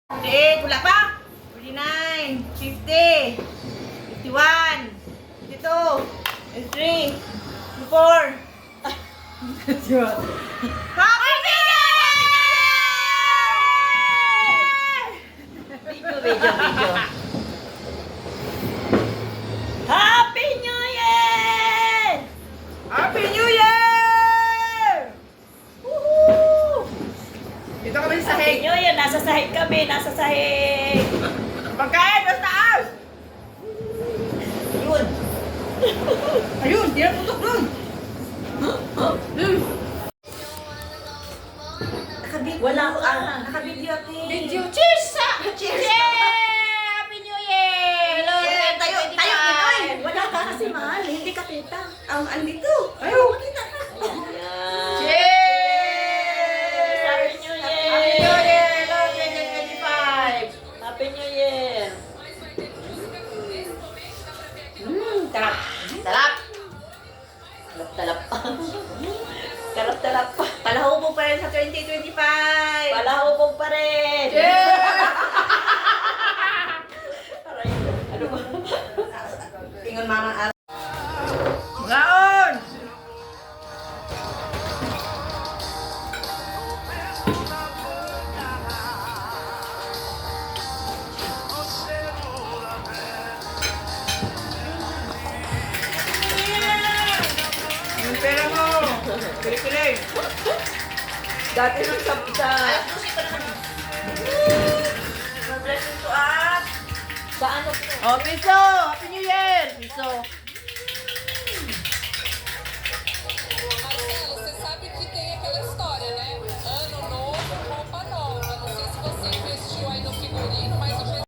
48, wala pa? 49, 50, 51, 52, 53, 54. Happy New Year! Video. Happy New Year! Happy New Year! Woohoo! Dito kami sa Happy sahig. New Year! Nasa sahig kami, nasa sahig! Pagkain, doon sa taas! Yun! Ayun, di na putok doon. Wala ka! Nakabidyo ako. Video! Cheers! Cheers! Happy New Year! Hello, Tayo, tayo, tayo, Pinoy. Wala ka kasi mahal, hindi ka kita. Ang andito. Ayun, makita ka. Ayan. Cheers! Happy New Year! Happy New Year! Hello, 2025! Happy New Year! Sarap. Sarap! Talap-talap. Talap-talap. Palahubog pa rin sa 2025. Palahubog pa rin! Cheers! Aray, ano ba? Ingon mamang al. Gaon! Yung pera mo! Pili-pili! Dati nang sabta. Blessing to us! Sa ano po? Oh, piso! Happy New Year! Piso!